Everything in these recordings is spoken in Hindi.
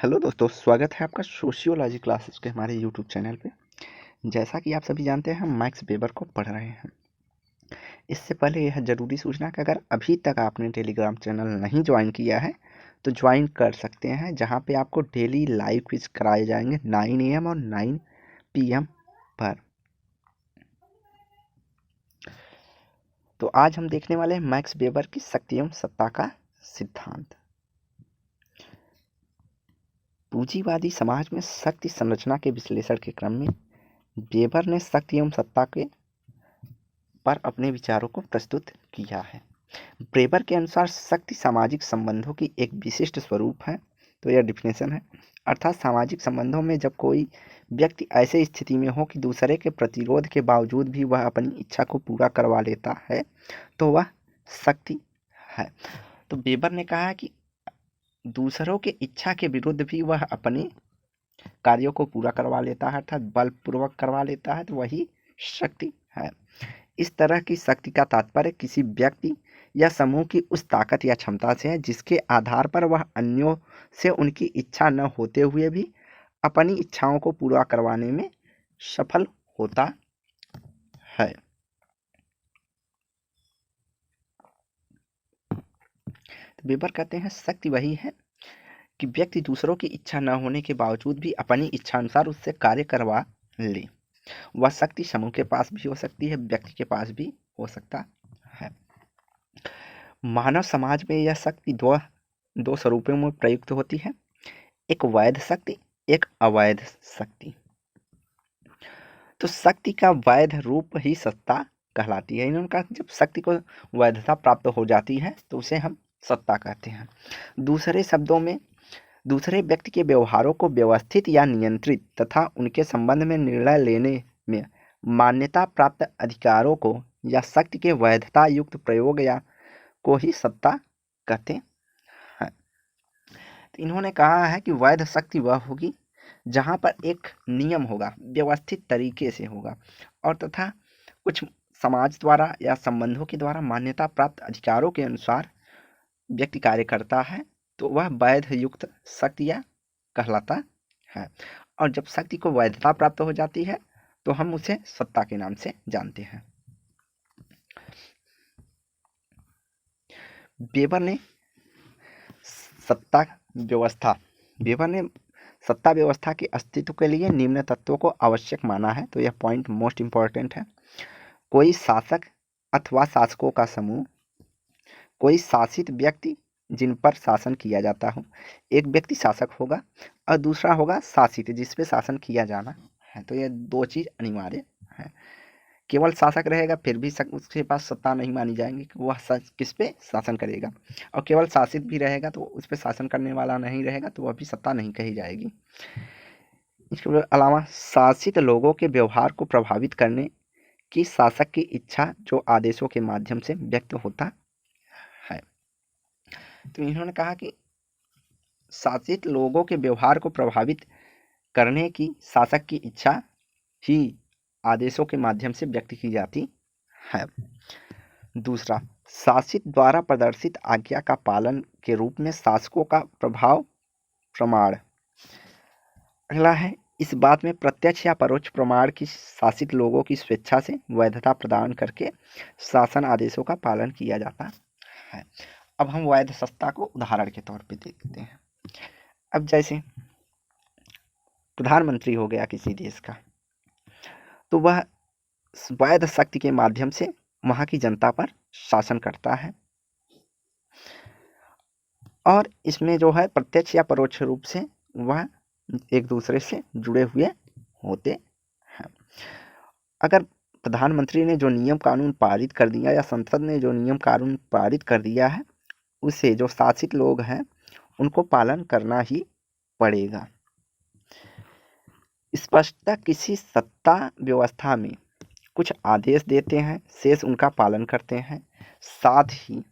हेलो दोस्तों, स्वागत है आपका सोशियोलॉजी क्लासेस के हमारे यूट्यूब चैनल पे। जैसा कि आप सभी जानते हैं, हम मैक्स वेबर को पढ़ रहे हैं। इससे पहले यह ज़रूरी सूचना कि अगर अभी तक आपने टेलीग्राम चैनल नहीं ज्वाइन किया है तो ज्वाइन कर सकते हैं, जहां पे आपको डेली लाइव क्विज कराए जाएंगे 9 AM और 9 PM पर। तो आज हम देखने वाले हैं मैक्स वेबर की शक्ति एवं सत्ता का सिद्धांत। पूंजीवादी समाज में शक्ति संरचना के विश्लेषण के क्रम में वेबर ने शक्ति एवं सत्ता के पर अपने विचारों को प्रस्तुत किया है। वेबर के अनुसार शक्ति सामाजिक संबंधों की एक विशिष्ट स्वरूप है। तो यह डिफिनेशन है, अर्थात सामाजिक संबंधों में जब कोई व्यक्ति ऐसे स्थिति में हो कि दूसरे के प्रतिरोध के बावजूद भी वह अपनी इच्छा को पूरा करवा लेता है तो वह शक्ति है। तो वेबर ने कहा कि दूसरों के इच्छा के विरुद्ध भी वह अपने कार्यों को पूरा करवा लेता है, अर्थात बलपूर्वक करवा लेता है, तो वही शक्ति है। इस तरह की शक्ति का तात्पर्य किसी व्यक्ति या समूह की उस ताकत या क्षमता से है जिसके आधार पर वह अन्यों से उनकी इच्छा न होते हुए भी अपनी इच्छाओं को पूरा करवाने में सफल होता है। तो वेबर कहते हैं शक्ति वही है कि व्यक्ति दूसरों की इच्छा न होने के बावजूद भी अपनी इच्छानुसार उससे कार्य करवा ले। वह शक्ति समूह के पास भी हो सकती है, व्यक्ति के पास भी हो सकता है। मानव समाज में यह शक्ति दो स्वरूपों में प्रयुक्त होती है, एक वैध शक्ति, एक अवैध शक्ति। तो शक्ति का वैध रूप ही सत्ता कहलाती है। इन्होंने कहा जब शक्ति को वैधता प्राप्त हो जाती है तो उसे हम सत्ता कहते हैं। दूसरे शब्दों में दूसरे व्यक्ति के व्यवहारों को व्यवस्थित या नियंत्रित तथा उनके संबंध में निर्णय लेने में मान्यता प्राप्त अधिकारों को या शक्ति के वैधता युक्त प्रयोग या को ही सत्ता कहते हैं। तो इन्होंने कहा है कि वैध शक्ति वह होगी जहां पर एक नियम होगा, व्यवस्थित तरीके से होगा और तथा कुछ समाज द्वारा या संबंधों के द्वारा मान्यता प्राप्त अधिकारों के अनुसार व्यक्ति कार्य करता है, तो वह वैध युक्त शक्ति कहलाता है। और जब शक्ति को वैधता प्राप्त हो जाती है तो हम उसे सत्ता के नाम से जानते हैं। वेबर ने सत्ता व्यवस्था के अस्तित्व के लिए निम्न तत्वों को आवश्यक माना है। तो यह पॉइंट मोस्ट इंपॉर्टेंट है। कोई शासक अथवा शासकों का समूह, कोई शासित व्यक्ति जिन पर शासन किया जाता हो। एक व्यक्ति शासक होगा और दूसरा होगा शासित जिस पे शासन किया जाना है। तो यह दो चीज अनिवार्य है। केवल शासक रहेगा फिर भी उसके पास सत्ता नहीं मानी जाएगी कि वह किस पे शासन करेगा, और केवल शासित भी रहेगा तो उस पे शासन करने वाला नहीं रहेगा तो वह भी सत्ता नहीं कही जाएगी। इसके अलावा शासित लोगों के व्यवहार को प्रभावित करने की शासक की इच्छा जो आदेशों के माध्यम से व्यक्त होता है। तो इन्होंने कहा कि शासित लोगों के व्यवहार को प्रभावित करने की शासक की इच्छा ही आदेशों के माध्यम से व्यक्त की जाती है। दूसरा, शासित द्वारा प्रदर्शित आज्ञा का पालन के रूप में शासकों का प्रभाव प्रमाण। अगला है, इस बात में प्रत्यक्ष या परोक्ष प्रमाण की शासित लोगों की स्वेच्छा से वैधता प्रदान करके शासन आदेशों का पालन किया जाता है। अब हम वैध सत्ता को उदाहरण के तौर पे देखते हैं। अब जैसे प्रधानमंत्री हो गया किसी देश का, तो वह वैध शक्ति के माध्यम से वहां की जनता पर शासन करता है और इसमें जो है प्रत्यक्ष या परोक्ष रूप से वह एक दूसरे से जुड़े हुए होते हैं। अगर प्रधानमंत्री ने जो नियम कानून पारित कर दिया या संसद ने जो नियम कानून पारित कर दिया है उसे जो शासित लोग हैं उनको पालन करना ही पड़ेगा। स्पष्टतः किसी सत्ता व्यवस्था में कुछ आदेश देते हैं, शेष उनका पालन करते हैं। साथ ही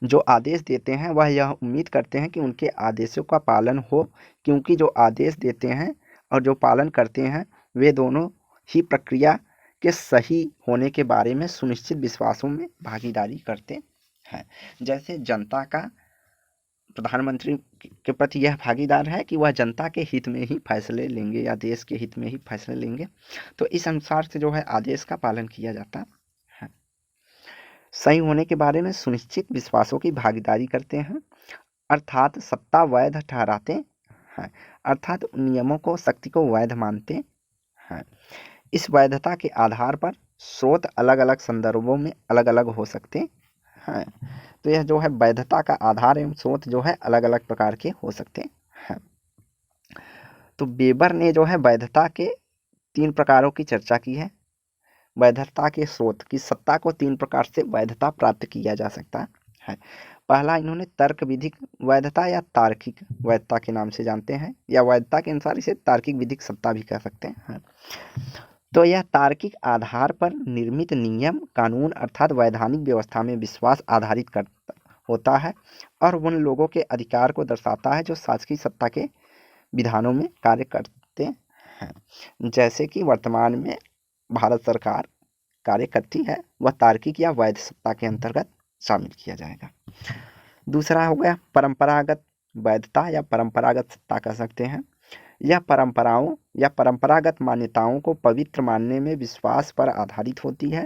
जो आदेश देते हैं वह यह उम्मीद करते हैं कि उनके आदेशों का पालन हो, क्योंकि जो आदेश देते हैं और जो पालन करते हैं वे दोनों ही प्रक्रिया के सही होने के बारे में सुनिश्चित विश्वासों में भागीदारी करते हैं। जैसे जनता का प्रधानमंत्री के प्रति यह भागीदार है कि वह जनता के हित में ही फैसले लेंगे या देश के हित में ही फैसले लेंगे। तो इस अनुसार से जो है आदेश का पालन किया जाता है। सही होने के बारे में सुनिश्चित विश्वासों की भागीदारी करते हैं, अर्थात सत्ता वैध ठहराते हैं, अर्थात नियमों को शक्ति को वैध मानते हैं। इस वैधता के आधार पर स्रोत अलग अलग संदर्भों में अलग अलग हो सकते हैं। तो यह जो है वैधता का आधार एवं स्रोत जो है अलग अलग प्रकार के हो सकते हैं। तो वेबर ने जो है वैधता के 3 प्रकारों की चर्चा की है। वैधता के स्रोत की सत्ता को 3 प्रकार से वैधता प्राप्त किया जा सकता है। पहला इन्होंने तर्क विधिक वैधता या तार्किक वैधता के नाम से जानते हैं, या वैधता के अनुसार इसे तार्किक विधिक सत्ता भी कह सकते हैं। तो यह तार्किक आधार पर निर्मित नियम कानून अर्थात वैधानिक व्यवस्था में विश्वास आधारित करता होता है और उन लोगों के अधिकार को दर्शाता है जो शासकीय सत्ता के विधानों में कार्य करते हैं। जैसे कि वर्तमान में भारत सरकार कार्य करती है, वह तार्किक या वैध सत्ता के अंतर्गत शामिल किया जाएगा। दूसरा हो गया परंपरागत वैधता या परंपरागत सत्ता कह सकते हैं। यह परंपराओं या परंपरागत मान्यताओं को पवित्र मानने में विश्वास पर आधारित होती है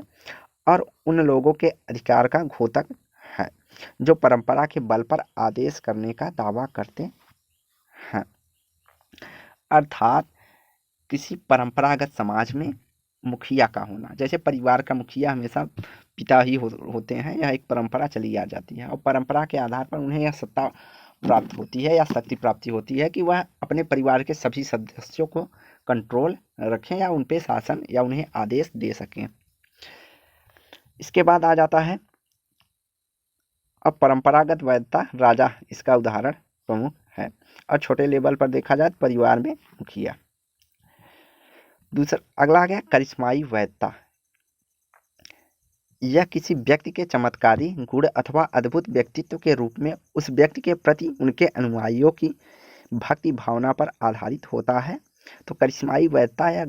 और उन लोगों के अधिकार का घोतक है जो परंपरा के बल पर आदेश करने का दावा करते हैं। अर्थात किसी परंपरागत समाज में मुखिया का होना, जैसे परिवार का मुखिया हमेशा पिता ही होते हैं, यह एक परंपरा चली आ जाती है और परंपरा के आधार पर उन्हें यह सत्ता प्राप्त होती है या शक्ति प्राप्ति होती है कि वह अपने परिवार के सभी सदस्यों को कंट्रोल रखें या उन पे शासन या उन्हें आदेश दे सकें। इसके बाद आ जाता है अब परंपरागत वैधता, राजा इसका उदाहरण प्रमुख है और छोटे लेवल पर देखा जाए परिवार में मुखिया। दूसरा अगला आ गया करिश्माई वैधता। यह किसी व्यक्ति के चमत्कारी गुण अथवा अद्भुत व्यक्तित्व के रूप में उस व्यक्ति के प्रति उनके अनुयायियों की भक्ति भावना पर आधारित होता है। तो करिश्माई वैधता या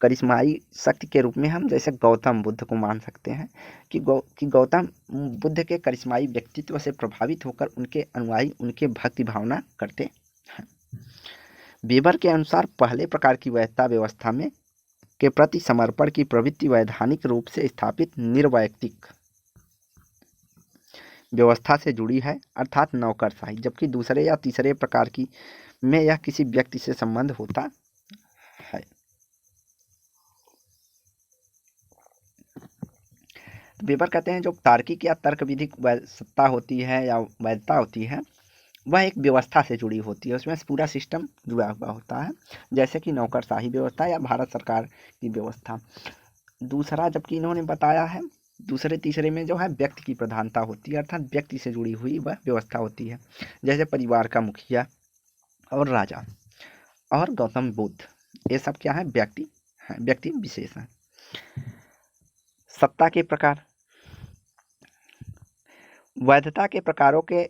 करिश्माई शक्ति के रूप में हम जैसे गौतम बुद्ध को मान सकते हैं कि गौतम बुद्ध के करिश्माई व्यक्तित्व से प्रभावित होकर उनके अनुयायी उनके भक्ति भावना करते हैं। वेबर के अनुसार पहले प्रकार की वैधता व्यवस्था में के प्रति समर्पण की प्रवृत्ति वैधानिक रूप से स्थापित निर्वैयक्तिक व्यवस्था से जुड़ी है अर्थात नौकरशाही, जबकि दूसरे या तीसरे प्रकार की में यह किसी व्यक्ति से संबंध होता है। वेबर कहते हैं जो तार्किक या तर्क विधिक सत्ता होती है या वैधता होती है वह एक व्यवस्था से जुड़ी होती है, उसमें पूरा सिस्टम जुड़ा हुआ होता है, जैसे कि नौकरशाही व्यवस्था या भारत सरकार की व्यवस्था। दूसरा जबकि इन्होंने बताया है दूसरे तीसरे में जो है व्यक्ति की प्रधानता होती है अर्थात व्यक्ति से जुड़ी हुई वह व्यवस्था होती है, जैसे परिवार का मुखिया और राजा और गौतम बुद्ध, ये सब क्या है व्यक्ति विशेष है। सत्ता के प्रकार, वैधता के प्रकारों के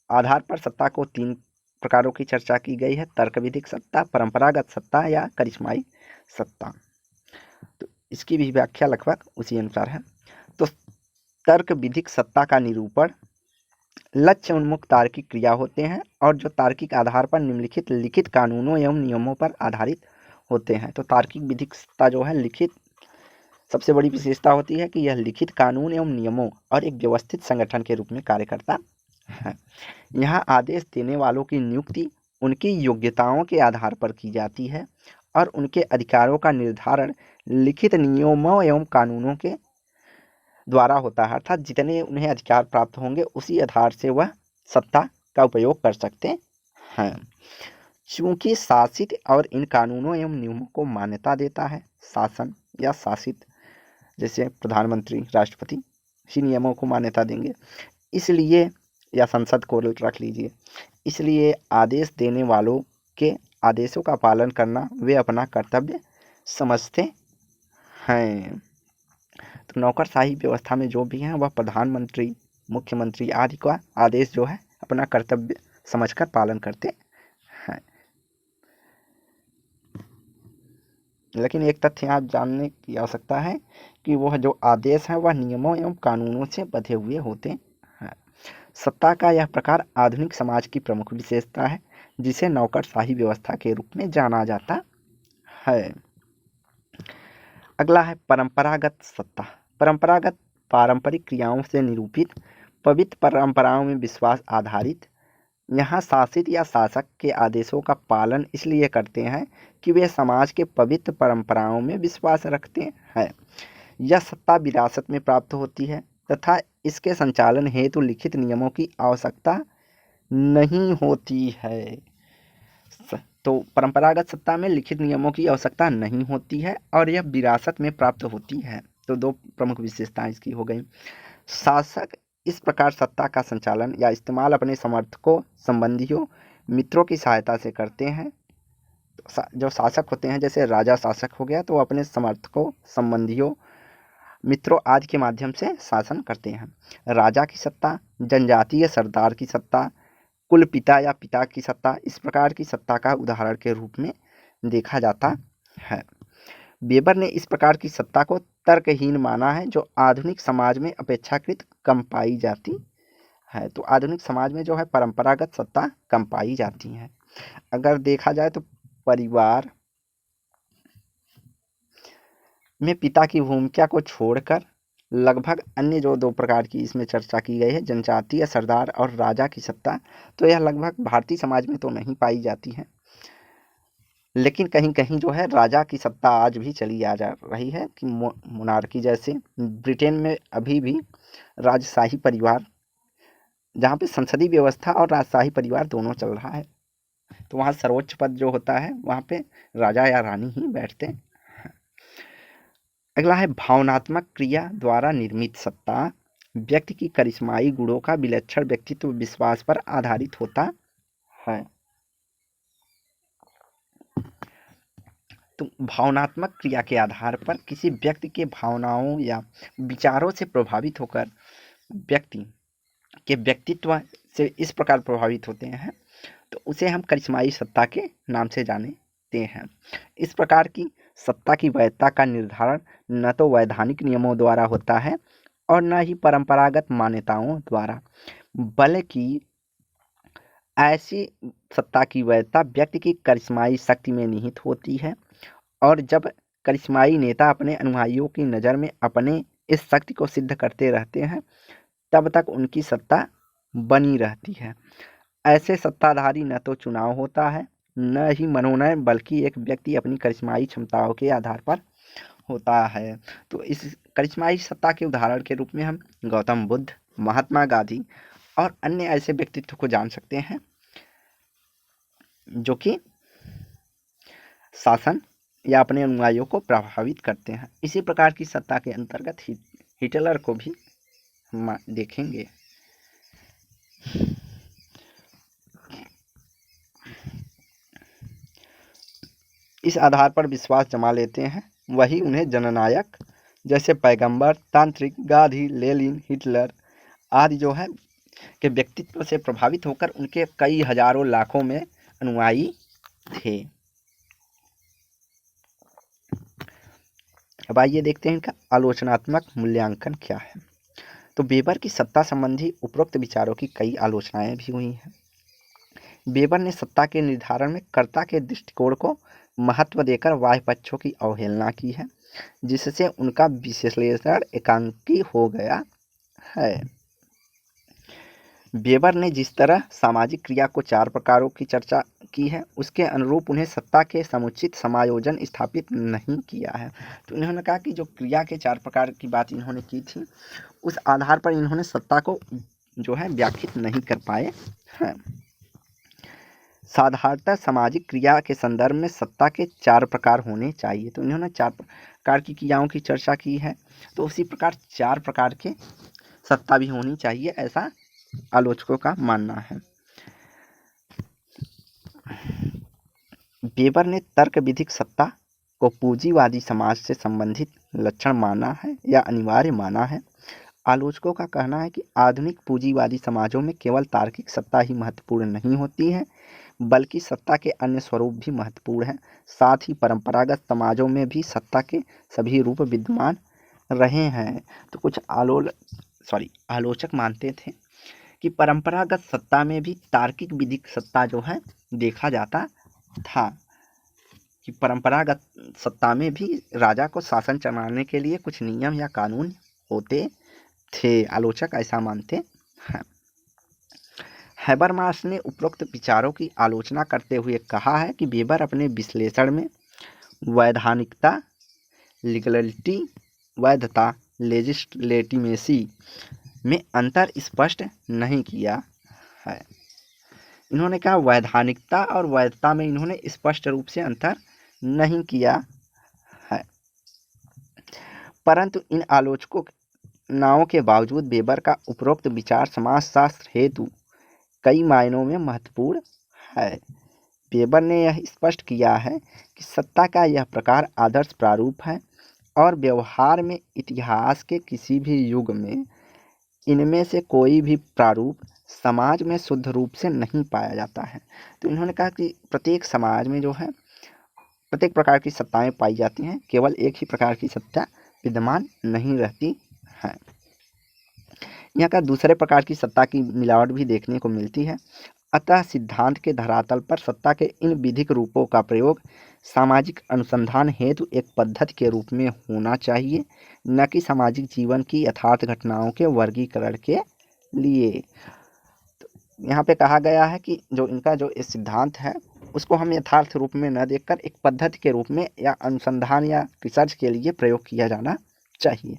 आधार पर सत्ता को 3 प्रकारों की चर्चा की गई है, तर्क विधिक सत्ता, परंपरागत सत्ता या करिश्माई सत्ता। तो इसकी भी व्याख्या लगभग उसी अनुसार है। तो तर्क विधिक सत्ता का निरूपण लक्ष्य उन्मुख तार्किक क्रिया होते हैं और जो तार्किक आधार पर निम्नलिखित लिखित कानूनों एवं नियमों पर आधारित होते हैं। तो तार्किक विधिक सत्ता जो है लिखित सबसे बड़ी विशेषता होती है कि यह लिखित कानून एवं नियमों और एक व्यवस्थित संगठन के रूप में कार्य करता है। यहाँ आदेश देने वालों की नियुक्ति उनकी योग्यताओं के आधार पर की जाती है और उनके अधिकारों का निर्धारण लिखित नियमों एवं कानूनों के द्वारा होता है, अर्थात जितने उन्हें अधिकार प्राप्त होंगे उसी आधार से वह सत्ता का उपयोग कर सकते हैं। चूंकि शासित और इन कानूनों एवं नियमों को मान्यता देता है शासन या शासित, जैसे प्रधानमंत्री राष्ट्रपति इसी नियमों को मान्यता देंगे, इसलिए या संसद को रख लीजिए, इसलिए आदेश देने वालों के आदेशों का पालन करना वे अपना कर्तव्य समझते हैं। तो नौकरशाही व्यवस्था में जो भी हैं वह प्रधानमंत्री मुख्यमंत्री आदि का आदेश जो है अपना कर्तव्य समझकर पालन करते हैं। लेकिन एक तथ्य आप जानने की आवश्यकता है कि वह जो आदेश है वह नियमों एवं कानूनों से बंधे हुए होते हैं। सत्ता का यह प्रकार आधुनिक समाज की प्रमुख विशेषता है, जिसे नौकरशाही व्यवस्था के रूप में जाना जाता है। अगला है परंपरागत सत्ता। परंपरागत पारंपरिक क्रियाओं से निरूपित पवित्र परंपराओं में विश्वास आधारित। यहाँ शासित या शासक के आदेशों का पालन इसलिए करते हैं कि वे समाज के पवित्र परंपराओं में विश्वास रखते हैं। यह सत्ता विरासत में प्राप्त होती है तथा इसके संचालन हेतु लिखित नियमों की आवश्यकता नहीं होती है। तो परंपरागत सत्ता में लिखित नियमों की आवश्यकता नहीं होती है और यह विरासत में प्राप्त होती है। तो दो प्रमुख विशेषताएं इसकी हो गई। शासक इस प्रकार सत्ता का संचालन या इस्तेमाल अपने समर्थकों, संबंधियों, मित्रों की सहायता से करते हैं। जो शासक होते हैं, जैसे राजा शासक हो गया, तो वो अपने समर्थकों, संबंधियों, मित्रों आदि के माध्यम से शासन करते हैं। राजा की सत्ता, जनजातीय सरदार की सत्ता, कुल पिता या पिता की सत्ता इस प्रकार की सत्ता का उदाहरण के रूप में देखा जाता है। वेबर ने इस प्रकार की सत्ता को तर्कहीन माना है, जो आधुनिक समाज में अपेक्षाकृत कम पाई जाती है। तो आधुनिक समाज में जो है परंपरागत सत्ता कम पाई जाती है। अगर देखा जाए तो परिवार में पिता की भूमिका को छोड़कर लगभग अन्य जो दो प्रकार की इसमें चर्चा की गई है, जनजातीय सरदार और राजा की सत्ता, तो यह लगभग भारतीय समाज में तो नहीं पाई जाती है, लेकिन कहीं कहीं जो है राजा की सत्ता आज भी चली आ जा रही है कि मोनार्की जैसे। ब्रिटेन में अभी भी राजशाही परिवार, जहाँ पे संसदीय व्यवस्था और राजशाही परिवार दोनों चल रहा है, तो वहाँ सर्वोच्च पद जो होता है वहाँ पे राजा या रानी ही बैठते हैं। अगला है भावनात्मक क्रिया द्वारा निर्मित सत्ता। व्यक्ति की करिश्माई गुणों का विलक्षण व्यक्तित्व विश्वास पर आधारित होता है। तो भावनात्मक क्रिया के आधार पर किसी व्यक्ति के भावनाओं या विचारों से प्रभावित होकर व्यक्ति के व्यक्तित्व से इस प्रकार प्रभावित होते हैं, तो उसे हम करिश्माई सत्ता के नाम से जानते हैं। इस प्रकार की सत्ता की वैधता का निर्धारण न तो वैधानिक नियमों द्वारा होता है और न ही परंपरागत मान्यताओं द्वारा, बल्कि ऐसी सत्ता की वैधता व्यक्ति की करिश्माई शक्ति में निहित होती है, और जब करिश्माई नेता अपने अनुयायियों की नज़र में अपने इस शक्ति को सिद्ध करते रहते हैं, तब तक उनकी सत्ता बनी रहती है। ऐसे सत्ताधारी न तो चुनाव होता है, न ही मनोनयन, बल्कि एक व्यक्ति अपनी करिश्माई क्षमताओं के आधार पर होता है। तो इस करिश्माई सत्ता के उदाहरण के रूप में हम गौतम बुद्ध, महात्मा गांधी और अन्य ऐसे व्यक्तित्व को जान सकते हैं जो कि शासन या अपने अनुयायियों को प्रभावित करते हैं। इसी प्रकार की सत्ता के अंतर्गत हिटलर को भी हम देखेंगे। इस आधार पर विश्वास जमा लेते हैं, वही उन्हें जननायक जैसे पैगंबर, तांत्रिक, गांधी, लेनिन, हिटलर आदि जो है के व्यक्तित्व से प्रभावित होकर उनके कई हजारों लाखों में अनुयायी थे। अब आइए देखते हैं इनका आलोचनात्मक मूल्यांकन क्या है। तो वेबर की सत्ता संबंधी उपरोक्त विचारों की कई आलोचनाएं भी हुई हैं। वेबर ने सत्ता के निर्धारण में कर्ता के दृष्टिकोण को महत्व देकर बाह्य पक्षों की अवहेलना की है, जिससे उनका विश्लेषण एकांकी हो गया है। वेबर ने जिस तरह सामाजिक क्रिया को चार प्रकारों की चर्चा की है, उसके अनुरूप उन्हें सत्ता के समुचित समायोजन स्थापित नहीं किया है। तो इन्होंने कहा कि जो क्रिया के चार प्रकार की बात इन्होंने की थी, उस आधार पर इन्होंने सत्ता को जो है व्याख्यात नहीं कर पाए हैं। साधारणतः सामाजिक क्रिया के संदर्भ में सत्ता के चार प्रकार होने चाहिए। तो इन्होंने चार प्रकार की क्रियाओं की चर्चा की है, तो उसी प्रकार चार प्रकार के सत्ता भी होनी चाहिए, ऐसा आलोचकों का मानना है। वेबर ने तर्क विधिक सत्ता को पूंजीवादी समाज से संबंधित लक्षण माना है या अनिवार्य माना है। आलोचकों का कहना है कि आधुनिक पूंजीवादी समाजों में केवल तार्किक सत्ता ही महत्वपूर्ण नहीं होती है, बल्कि सत्ता के अन्य स्वरूप भी महत्वपूर्ण हैं। साथ ही परंपरागत समाजों में भी सत्ता के सभी रूप विद्यमान रहे हैं। तो कुछ आलोचक मानते थे कि परंपरागत सत्ता में भी तार्किक विधिक सत्ता जो है देखा जाता था, कि परंपरागत सत्ता में भी राजा को शासन चलाने के लिए कुछ नियम या कानून होते थे। आलोचक ऐसा मानते हैं। हैबरमास ने उपरोक्त विचारों की आलोचना करते हुए कहा है कि वेबर अपने विश्लेषण में वैधानिकता, लीगलिटी, वैधता, लेजिस्लेटिमेसी में अंतर स्पष्ट नहीं किया है। इन्होंने कहा वैधानिकता और वैधता में इन्होंने स्पष्ट रूप से अंतर नहीं किया है। परंतु इन आलोचनाओं के बावजूद वेबर का उपरोक्त विचार समाजशास्त्र हेतु कई मायनों में महत्वपूर्ण है। वेबर ने यह स्पष्ट किया है कि सत्ता का यह प्रकार आदर्श प्रारूप है और व्यवहार में इतिहास के किसी भी युग में इनमें से कोई भी प्रारूप समाज में शुद्ध रूप से नहीं पाया जाता है। तो इन्होंने कहा कि प्रत्येक समाज में जो है प्रत्येक प्रकार की सत्ताएं पाई जाती हैं, केवल एक ही प्रकार की सत्ता विद्यमान नहीं रहती है। यहाँ का दूसरे प्रकार की सत्ता की मिलावट भी देखने को मिलती है। अतः सिद्धांत के धरातल पर सत्ता के इन विधिक रूपों का प्रयोग सामाजिक अनुसंधान हेतु एक पद्धति के रूप में होना चाहिए, न कि सामाजिक जीवन की यथार्थ घटनाओं के वर्गीकरण के लिए। तो यहाँ पे कहा गया है कि जो इनका जो ये सिद्धांत है उसको हम यथार्थ रूप में न देखकर एक पद्धति के रूप में या अनुसंधान या रिसर्च के लिए प्रयोग किया जाना चाहिए।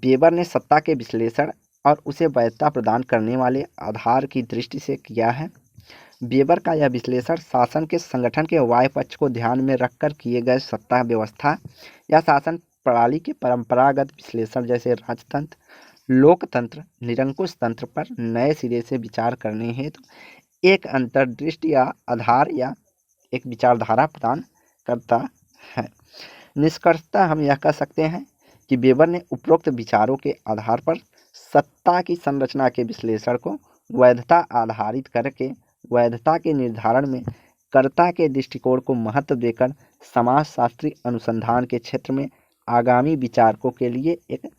वेबर ने सत्ता के विश्लेषण और उसे वैधता प्रदान करने वाले आधार की दृष्टि से किया है। वेबर का यह विश्लेषण शासन के संगठन के वाय पक्ष को ध्यान में रखकर किए गए सत्ता व्यवस्था या शासन प्रणाली के परंपरागत विश्लेषण जैसे राजतंत्र, लोकतंत्र, निरंकुश तंत्र पर नए सिरे से विचार करने हेतु एक अंतर्दृष्टि या आधार या एक विचारधारा प्रदान करता है। निष्कर्षतः हम यह कह सकते हैं कि वेबर ने उपरोक्त विचारों के आधार पर सत्ता की संरचना के विश्लेषण को वैधता आधारित करके वैधता के निर्धारण में कर्ता के दृष्टिकोण को महत्व देकर समाजशास्त्री अनुसंधान के क्षेत्र में आगामी विचारकों के लिए एक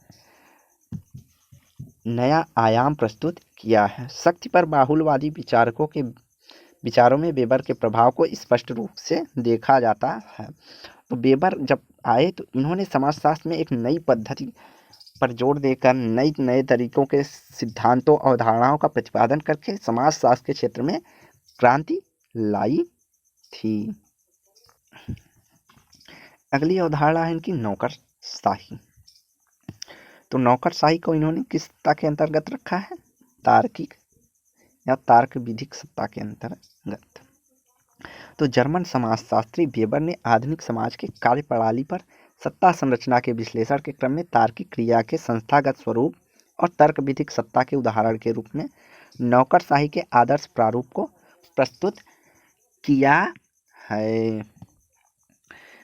नया आयाम प्रस्तुत किया है। शक्ति पर बाहुल्यवादी विचारकों के विचारों में वेबर के प्रभाव को स्पष्ट रूप से देखा जाता है। तो वेबर जब आए तो इन्होंने समाजशास्त्र में एक नई पद्धति पर जोर देकर नए तरीकों के सिद्धांतों और धारणाओं का प्रतिपादन करके समाजशास्त्र के क्षेत्र में क्रांति लाई थी। अगली अवधारणा है इनकी नौकरशाही। तो नौकरशाही को इन्होंने किस सत्ता के अंतर्गत रखा है? तार्किक या तर्क विधिक सत्ता के अंतर्गत। तो जर्मन समाजशास्त्री वेबर ने आधुनिक समाज के कार्य प्रणाली पर सत्ता संरचना के विश्लेषण के क्रम में तार्किक क्रिया के संस्थागत स्वरूप और तर्क विधिक सत्ता के उदाहरण के रूप में नौकरशाही के आदर्श प्रारूप को प्रस्तुत किया है।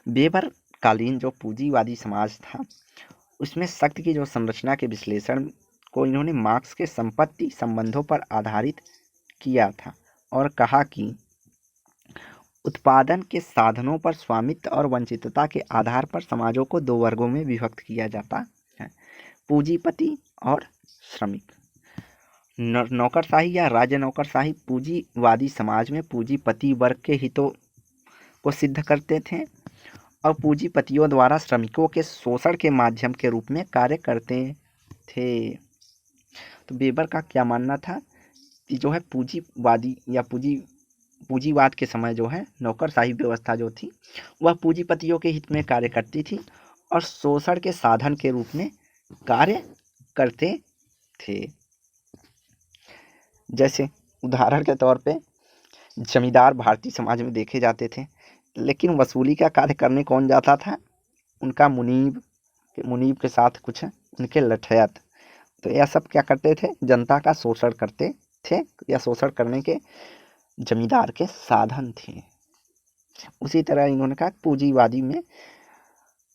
वेबर कालीन जो पूंजीवादी समाज था उसमें शक्ति की जो संरचना के विश्लेषण को इन्होंने मार्क्स के संपत्ति संबंधों पर आधारित किया था और कहा कि उत्पादन के साधनों पर स्वामित्व और वंचितता के आधार पर समाजों को दो वर्गों में विभक्त किया जाता है, पूंजीपति और श्रमिक। नौकरशाही या राज्य नौकरशाही पूंजीवादी समाज में पूंजीपति वर्ग के हितों को सिद्ध करते थे और पूंजीपतियों द्वारा श्रमिकों के शोषण के माध्यम के रूप में कार्य करते थे। तो वेबर का क्या मानना था कि जो है पूंजीवादी या पूंजीवाद के समय जो है नौकरशाही व्यवस्था जो थी वह पूंजीपतियों के हित में कार्य करती थी और शोषण के साधन के रूप में कार्य करते थे। जैसे उदाहरण के तौर पे जमींदार भारतीय समाज में देखे जाते थे, लेकिन वसूली का कार्य करने कौन जाता था? उनका मुनीब के साथ कुछ उनके लठैत। तो यह सब क्या करते थे? जनता का शोषण करते थे या शोषण करने के जमींदार के साधन थे। उसी तरह इन्होंने कहा पूंजीवादी में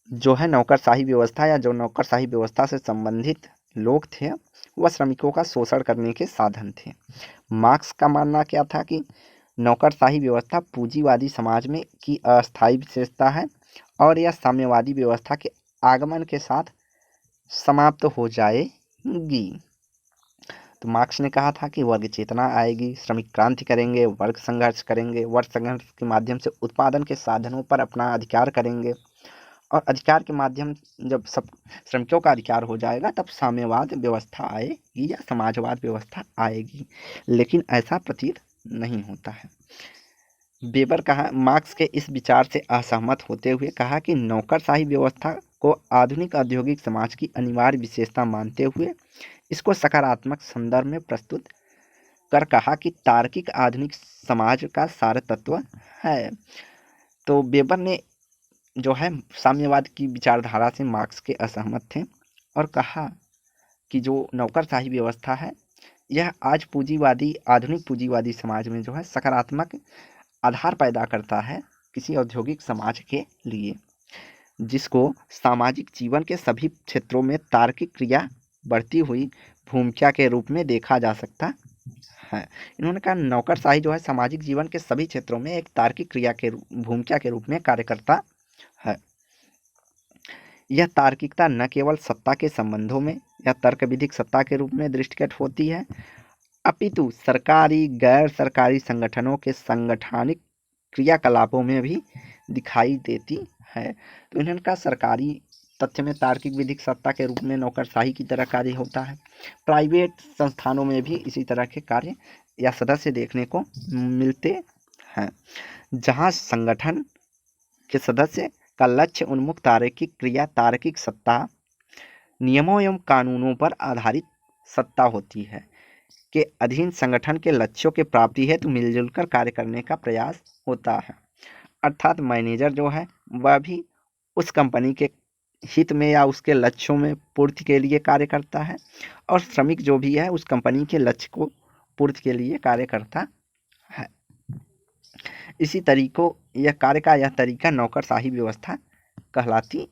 जो है नौकरशाही व्यवस्था या जो नौकरशाही व्यवस्था से संबंधित लोग थे वह श्रमिकों का शोषण करने के साधन थे। मार्क्स का मानना क्या था कि नौकरशाही व्यवस्था पूंजीवादी समाज में की अस्थायी विशेषता है और यह साम्यवादी व्यवस्था के आगमन के साथ समाप्त हो जाएगी। तो तो मार्क्स ने कहा था कि वर्ग चेतना आएगी, श्रमिक क्रांति करेंगे, वर्ग संघर्ष करेंगे, वर्ग संघर्ष के माध्यम से उत्पादन के साधनों पर अपना अधिकार करेंगे, और अधिकार के माध्यम जब सब श्रमिकों का अधिकार हो जाएगा तब साम्यवाद व्यवस्था आएगी या समाजवाद व्यवस्था आएगी। लेकिन ऐसा प्रतीत नहीं होता है। वेबर कहा, मार्क्स के इस विचार से असहमत होते हुए कहा कि नौकरशाही व्यवस्था को आधुनिक औद्योगिक समाज की अनिवार्य विशेषता मानते हुए इसको सकारात्मक संदर्भ में प्रस्तुत कर कहा कि तार्किक आधुनिक समाज का सार तत्व है। तो वेबर ने जो है साम्यवाद की विचारधारा से मार्क्स के असहमत थे और कहा कि जो नौकरशाही व्यवस्था है यह आज पूंजीवादी आधुनिक पूंजीवादी समाज में जो है सकारात्मक आधार पैदा करता है किसी औद्योगिक समाज के लिए, जिसको सामाजिक जीवन के सभी क्षेत्रों में तार्किक क्रिया बढ़ती हुई भूमिका के रूप में देखा जा सकता है। इन्होंने कहा नौकरशाही जो है सामाजिक जीवन के सभी क्षेत्रों में एक तार्किक क्रिया के भूमिका के रूप में कार्य करता है। यह तार्किकता न केवल सत्ता के संबंधों में या तर्क विधिक सत्ता के रूप में दृष्टिगत होती है, अपितु सरकारी गैर सरकारी संगठनों के संगठनिक क्रियाकलापों में भी दिखाई देती है। तो इन्होंने कहा सरकारी तथ्य में तार्किक विधिक सत्ता के रूप में नौकरशाही की तरह कार्य होता है। प्राइवेट संस्थानों में भी इसी तरह के कार्य या सदस्य देखने को मिलते हैं, जहां संगठन के सदस्य का लक्ष्य उन्मुख तार्किक क्रिया तार्किक सत्ता नियमों एवं कानूनों पर आधारित सत्ता होती है के अधीन संगठन के लक्ष्यों के प्राप्ति हेतु मिलजुल कर कार्य करने का प्रयास होता है। अर्थात मैनेजर जो है वह भी उस कंपनी के हित में या उसके लक्ष्यों में पूर्ति के लिए कार्य करता है और श्रमिक जो भी है उस कंपनी के लक्ष्य को पूर्ति के लिए कार्य करता है। इसी तरीकों यह कार्य का यह तरीका नौकरशाही व्यवस्था कहलाती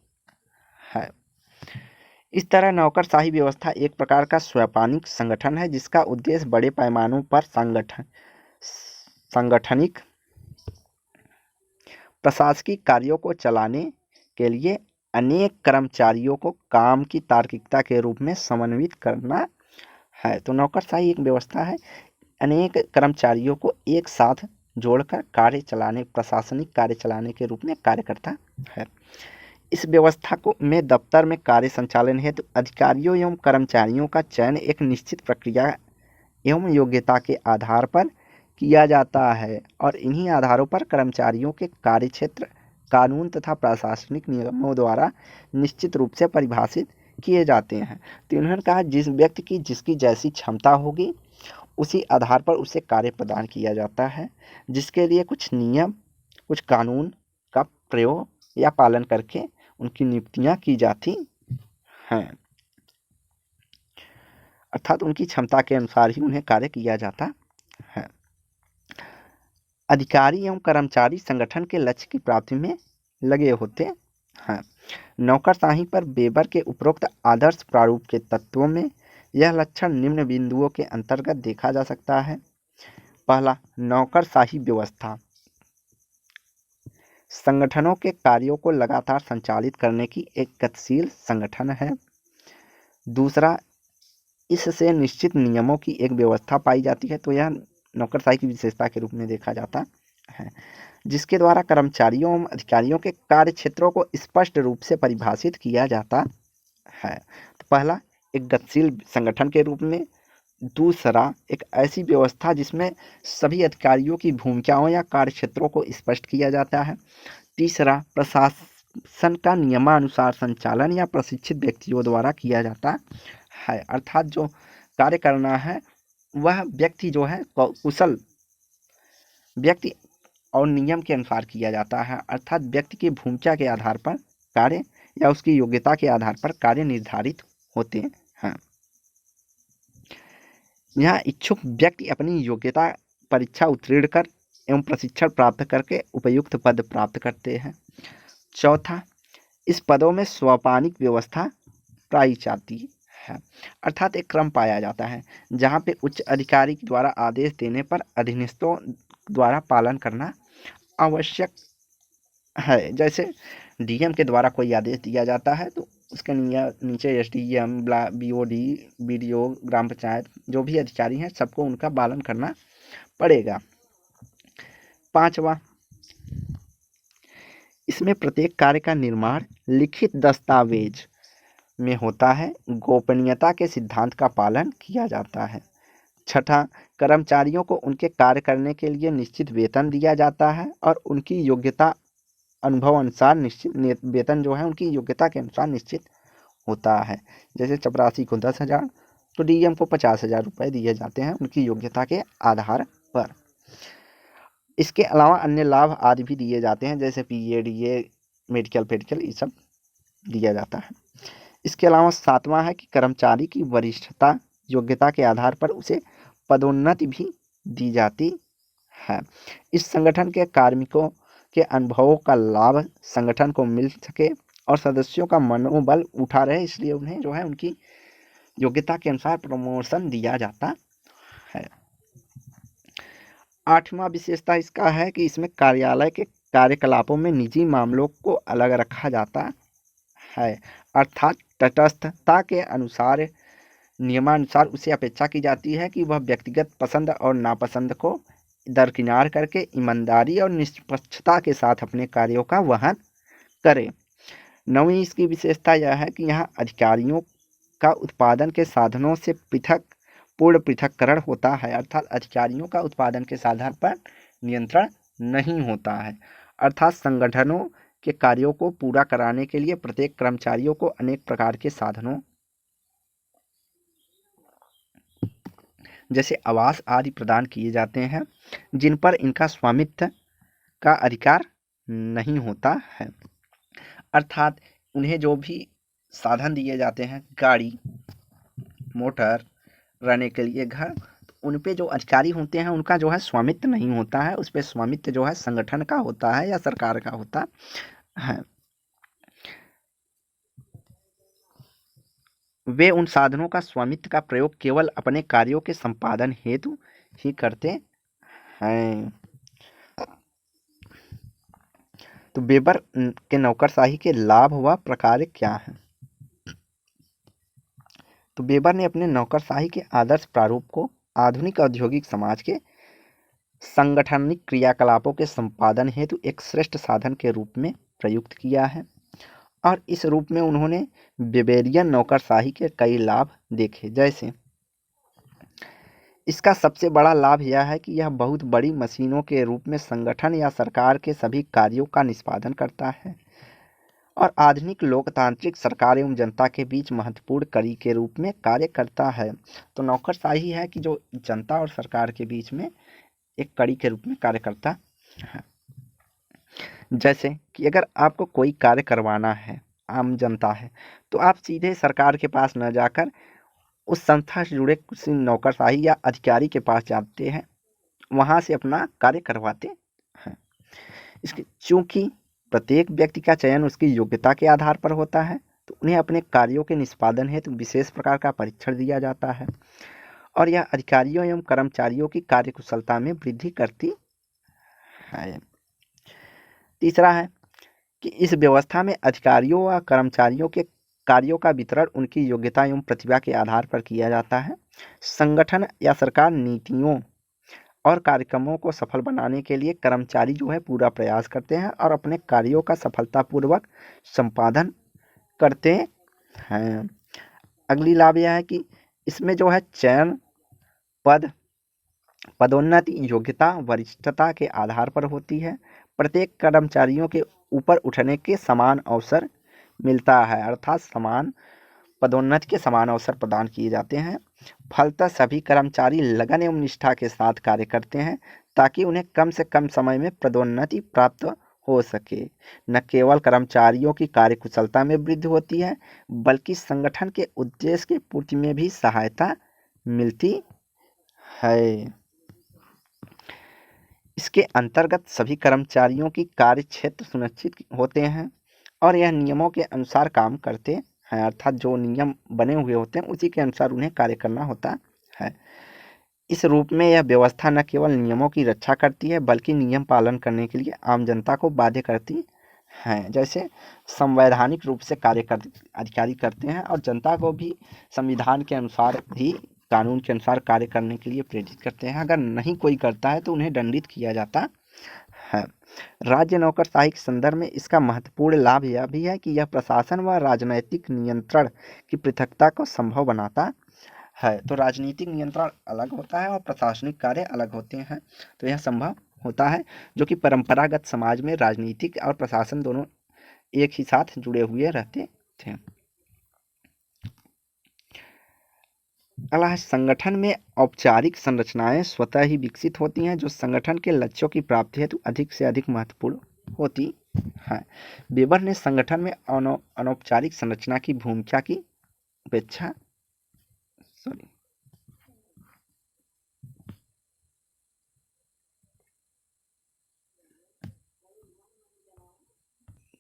है। इस तरह नौकरशाही व्यवस्था एक प्रकार का स्वैपानिक संगठन है जिसका उद्देश्य बड़े पैमानों पर सांगठनिक प्रशासनिक कार्यों को चलाने के लिए अनेक कर्मचारियों को काम की तार्किकता के रूप में समन्वित करना है। तो नौकरशाही एक व्यवस्था है, अनेक कर्मचारियों को एक साथ जोड़कर कार्य चलाने प्रशासनिक कार्य चलाने के रूप में कार्य करता है। इस व्यवस्था को में दफ्तर में कार्य संचालन हेतु अधिकारियों एवं कर्मचारियों का चयन एक निश्चित प्रक्रिया एवं योग्यता के आधार पर किया जाता है और इन्हीं आधारों पर कर्मचारियों के कार्यक्षेत्र कानून तथा प्रशासनिक नियमों द्वारा निश्चित रूप से परिभाषित किए जाते हैं। तो इन्होंने कहा जिस व्यक्ति की जिसकी जैसी क्षमता होगी उसी आधार पर उसे कार्य प्रदान किया जाता है, जिसके लिए कुछ नियम कुछ कानून का प्रयोग या पालन करके उनकी नियुक्तियां की जाती हैं, अर्थात उनकी क्षमता के अनुसार ही उन्हें कार्य किया जाता है। अधिकारी एवं कर्मचारी संगठन के लक्ष्य की प्राप्ति में लगे होते हैं। नौकरशाही पर वेबर के उपरोक्त आदर्श प्रारूप के तत्वों में यह लक्षण निम्न बिंदुओं के अंतर्गत देखा जा सकता है। पहला, नौकरशाही व्यवस्था संगठनों के कार्यों को लगातार संचालित करने की एक गतिशील संगठन है। दूसरा, इससे निश्चित नियमों की एक व्यवस्था पाई जाती है। तो यह नौकरशाही की विशेषता के रूप में देखा जाता है, जिसके द्वारा कर्मचारियों एवं अधिकारियों के कार्य क्षेत्रों को स्पष्ट रूप से परिभाषित किया जाता है। तो पहला, एक गतिशील संगठन के रूप में। दूसरा, एक ऐसी व्यवस्था जिसमें सभी अधिकारियों की भूमिकाओं या कार्य क्षेत्रों को स्पष्ट किया जाता है। तीसरा, प्रशासन का नियमानुसार संचालन या प्रशिक्षित व्यक्तियों द्वारा किया जाता है, अर्थात जो कार्य करना है वह व्यक्ति जो है कुशल व्यक्ति और नियम के अनुसार किया जाता है, अर्थात व्यक्ति की भूमिका के आधार पर कार्य या उसकी योग्यता के आधार पर कार्य निर्धारित होते हैं। यहाँ इच्छुक व्यक्ति अपनी योग्यता परीक्षा उत्तीर्ण कर एवं प्रशिक्षण प्राप्त करके उपयुक्त पद प्राप्त करते हैं। चौथा, इस पदों में स्वपानिक व्यवस्था पाई जाती है, अर्थात एक क्रम पाया जाता है जहाँ पे उच्च अधिकारी द्वारा आदेश देने पर अधीनस्थों द्वारा पालन करना आवश्यक है। जैसे डीएम के द्वारा कोई आदेश दिया जाता है तो उसके नीचे SDM, BOD, BDO, ग्राम पंचायत जो भी अधिकारी हैं सबको उनका पालन करना पड़ेगा। 5वां, इसमें प्रत्येक कार्य का निर्माण लिखित दस्तावेज में होता है। गोपनीयता के सिद्धांत का पालन किया जाता है। 6, कर्मचारियों को उनके कार्य करने के लिए निश्चित वेतन दिया जाता है और उनकी योग्यता अनुभव अनुसार निश्चित वेतन जो है उनकी योग्यता के अनुसार निश्चित होता है। जैसे चपरासी को 10,000 तो DM को 50,000 रुपये दिए जाते हैं उनकी योग्यता के आधार पर। इसके अलावा अन्य लाभ आदि भी दिए जाते हैं, जैसे PA, DA, मेडिकल फेडिकल ये सब दिया जाता है। इसके अलावा 7वां है कि कर्मचारी की वरिष्ठता योग्यता के आधार पर उसे पदोन्नति भी दी जाती है। इस संगठन के कार्मिकों के अनुभवों का लाभ संगठन को मिल सके और सदस्यों का मनोबल उठा रहे, इसलिए उन्हें जो है उनकी योग्यता के अनुसार प्रमोशन दिया जाता है। 8वां विशेषता इसका है कि इसमें कार्यालय के कार्यकलापों में निजी मामलों को अलग रखा जाता है, अर्थात तटस्थता के अनुसार नियमानुसार उसे अपेक्षा की जाती है कि वह व्यक्तिगत पसंद और नापसंद को दरकिनार करके ईमानदारी और निष्पक्षता के साथ अपने कार्यों का वहन करे। 9वीं इसकी विशेषता यह है कि यहाँ अधिकारियों का उत्पादन के साधनों से पूर्ण पृथक्करण होता है, अर्थात अधिकारियों का उत्पादन के साधन पर नियंत्रण नहीं होता है। अर्थात संगठनों के कार्यों को पूरा कराने के लिए प्रत्येक कर्मचारियों को अनेक प्रकार के साधनों जैसे आवास आदि प्रदान किए जाते हैं, जिन पर इनका स्वामित्व का अधिकार नहीं होता है। अर्थात उन्हें जो भी साधन दिए जाते हैं, गाड़ी, मोटर, रहने के लिए घर, तो उन पे जो अधिकारी होते हैं उनका जो है स्वामित्व नहीं होता है, उस पर स्वामित्व जो है संगठन का होता है या सरकार का होता है। वे उन साधनों का स्वामित्व का प्रयोग केवल अपने कार्यों के संपादन हेतु ही करते हैं। तो वेबर के नौकरशाही के लाभ व प्रकार क्या हैं? तो वेबर ने अपने नौकरशाही के आदर्श प्रारूप को आधुनिक औद्योगिक समाज के सांगठनिक क्रियाकलापों के संपादन हेतु एक श्रेष्ठ साधन के रूप में प्रयुक्त किया है और इस रूप में उन्होंने वेबेरियन नौकरशाही के कई लाभ देखे। जैसे इसका सबसे बड़ा लाभ यह है कि यह बहुत बड़ी मशीनों के रूप में संगठन या सरकार के सभी कार्यों का निष्पादन करता है और आधुनिक लोकतांत्रिक सरकार एवं जनता के बीच महत्वपूर्ण कड़ी के रूप में कार्य करता है। तो नौकरशाही है कि जो जनता और सरकार के बीच में एक कड़ी के रूप में कार्य करता है। जैसे कि अगर आपको कोई कार्य करवाना है, आम जनता है, तो आप सीधे सरकार के पास न जाकर उस संस्था से जुड़े किसी नौकरशाही या अधिकारी के पास जाते हैं, वहाँ से अपना कार्य करवाते हैं। इसके चूँकि प्रत्येक व्यक्ति का चयन उसकी योग्यता के आधार पर होता है, तो उन्हें अपने कार्यों के निष्पादन हेतु विशेष प्रकार का परीक्षण दिया जाता है और यह अधिकारियों एवं कर्मचारियों की कार्यकुशलता में वृद्धि करती है। तीसरा है कि इस व्यवस्था में अधिकारियों व कर्मचारियों के कार्यों का वितरण उनकी योग्यता एवं प्रतिभा के आधार पर किया जाता है। संगठन या सरकार नीतियों और कार्यक्रमों को सफल बनाने के लिए कर्मचारी जो है पूरा प्रयास करते हैं और अपने कार्यों का सफलतापूर्वक संपादन करते हैं। अगली लाभ यह है कि इसमें जो है चयन, पदोन्नति योग्यता वरिष्ठता के आधार पर होती है। प्रत्येक कर्मचारियों के ऊपर उठने के समान अवसर मिलता है, अर्थात समान पदोन्नति के समान अवसर प्रदान किए जाते हैं। फलतः सभी कर्मचारी लगन एवं निष्ठा के साथ कार्य करते हैं ताकि उन्हें कम से कम समय में पदोन्नति प्राप्त हो सके। न केवल कर्मचारियों की कार्यकुशलता में वृद्धि होती है, बल्कि संगठन के उद्देश्य की पूर्ति में भी सहायता मिलती है। इसके अंतर्गत सभी कर्मचारियों की कार्य क्षेत्र सुनिश्चित होते हैं और यह नियमों के अनुसार काम करते हैं, अर्थात जो नियम बने हुए होते हैं उसी के अनुसार उन्हें कार्य करना होता है। इस रूप में यह व्यवस्था न केवल नियमों की रक्षा करती है, बल्कि नियम पालन करने के लिए आम जनता को बाध्य करती हैं, जैसे संवैधानिक रूप से अधिकारी करते हैं और जनता को भी संविधान के अनुसार ही, कानून के अनुसार कार्य करने के लिए प्रेरित करते हैं। अगर नहीं कोई करता है तो उन्हें दंडित किया जाता है। राज्य नौकरशाही के संदर्भ में इसका महत्वपूर्ण लाभ यह भी है कि यह प्रशासन व राजनैतिक नियंत्रण की पृथकता को संभव बनाता है। तो राजनीतिक नियंत्रण अलग होता है और प्रशासनिक कार्य अलग होते हैं, तो यह संभव होता है, जो कि परंपरागत समाज में राजनीतिक और प्रशासन दोनों एक ही साथ जुड़े हुए रहते थे। अगला है, संगठन में औपचारिक संरचनाएं स्वतः ही विकसित होती हैं जो संगठन के लक्ष्यों की प्राप्ति हेतु अधिक से अधिक महत्वपूर्ण होती हैं। वेबर ने संगठन में अनौपचारिक संरचना की भूमिका की उपेक्षा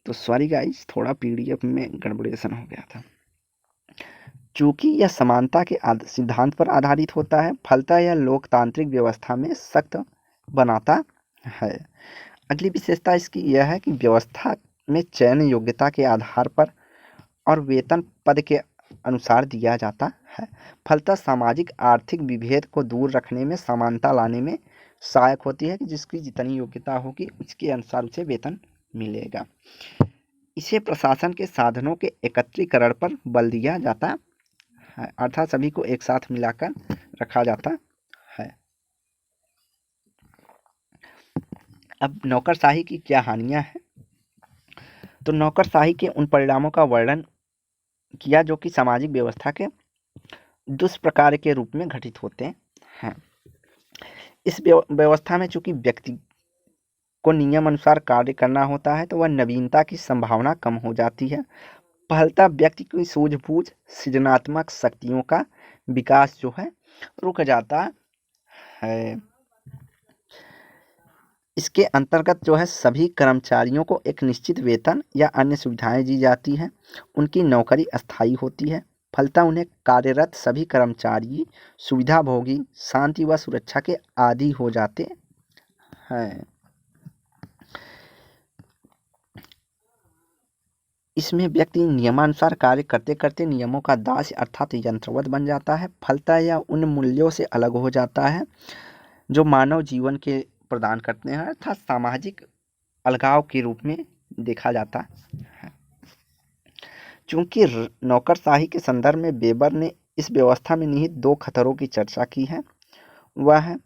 सॉरी गाइस, थोड़ा पीडीएफ में गड़बड़ेशन हो गया था। चूंकि यह समानता के सिद्धांत पर आधारित होता है, फलतः यह लोकतांत्रिक व्यवस्था में सख्त बनाता है। अगली विशेषता इसकी यह है कि व्यवस्था में चयन योग्यता के आधार पर और वेतन पद के अनुसार दिया जाता है। फलतः सामाजिक आर्थिक विभेद को दूर रखने में समानता लाने में सहायक होती है कि जिसकी जितनी योग्यता होगी उसके अनुसार उसे वेतन मिलेगा। इसे प्रशासन के साधनों के एकत्रीकरण पर बल दिया जाता है, अर्थात सभी को एक साथ मिलाकर रखा जाता है। अब नौकरशाही की क्या हानियां हैं? तो नौकरशाही के उन परिणामों का वर्णन किया जो कि सामाजिक व्यवस्था के दुष्प्रकार के रूप में घटित होते हैं। इस व्यवस्था में चूंकि व्यक्ति को नियम अनुसार कार्य करना होता है तो वह नवीनता की संभावना कम हो जाती है। फलतः व्यक्ति की सूझबूझ, सृजनात्मक शक्तियों का विकास जो है रुक जाता है। इसके अंतर्गत जो है सभी कर्मचारियों को एक निश्चित वेतन या अन्य सुविधाएं दी जाती हैं। उनकी नौकरी अस्थायी होती है। फलतः उन्हें कार्यरत सभी कर्मचारी सुविधाभोगी, शांति व सुरक्षा के आदी हो जाते हैं। इसमें व्यक्ति नियमानुसार कार्य करते करते नियमों का दास अर्थात यंत्रवत बन जाता है। फलतः यह उन मूल्यों से अलग हो जाता है जो मानव जीवन के प्रदान करते हैं, अर्थात सामाजिक अलगाव के रूप में देखा जाता है। चूंकि नौकरशाही के संदर्भ में वेबर ने इस व्यवस्था में निहित दो खतरों की चर्चा की है, वह है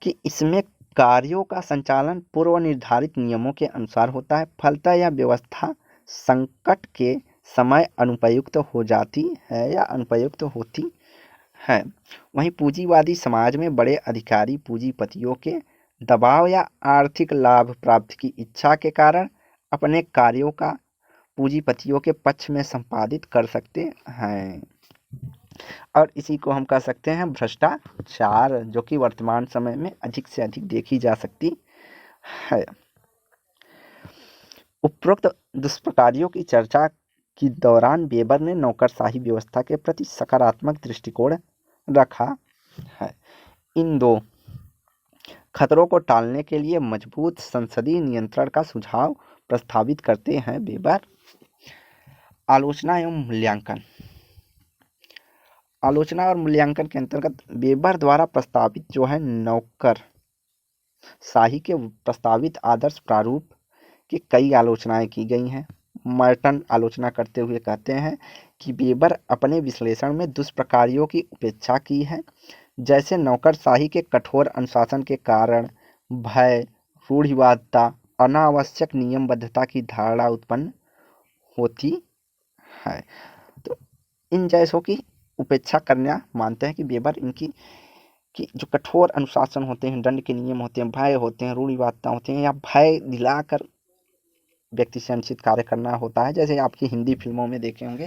कि इसमें कार्यों का संचालन पूर्व निर्धारित नियमों के अनुसार होता है। फलतः यह व्यवस्था संकट के समय अनुपयुक्त हो जाती है या अनुपयुक्त होती है। वहीं पूंजीवादी समाज में बड़े अधिकारी पूंजीपतियों के दबाव या आर्थिक लाभ प्राप्ति की इच्छा के कारण अपने कार्यों का पूंजीपतियों के पक्ष में संपादित कर सकते हैं, और इसी को हम कह सकते हैं भ्रष्टाचार, जो कि वर्तमान समय में अधिक से अधिक देखी जा सकती है। उपरोक्त दुष्प्रकारियों की चर्चा के दौरान वेबर ने नौकरशाही व्यवस्था के प्रति सकारात्मक दृष्टिकोण रखा है। इन दो खतरों को टालने के लिए मजबूत संसदीय नियंत्रण का सुझाव प्रस्तावित करते हैं वेबर। आलोचना एवं मूल्यांकन। आलोचना और मूल्यांकन के अंतर्गत वेबर द्वारा प्रस्तावित जो है नौकरशाही के प्रस्तावित आदर्श प्रारूप की कई आलोचनाएं की गई हैं। मर्टन आलोचना करते हुए कहते हैं कि वेबर अपने विश्लेषण में दुष्प्रकारियों की उपेक्षा की है, जैसे नौकरशाही के कठोर अनुशासन के कारण भय, रूढ़िवादिता, अनावश्यक नियमबद्धता की धारणा उत्पन्न होती है। तो इन जैसों की उपेक्षा करना मानते हैं कि वेबर इनकी कि जो कठोर अनुशासन होते हैं, दंड के नियम होते हैं, भय होते हैं, रूढ़िवादिता होते हैं, या भय दिलाकर व्यक्ति से अनुचित कार्य करना होता है। जैसे आपकी हिंदी फिल्मों में देखे होंगे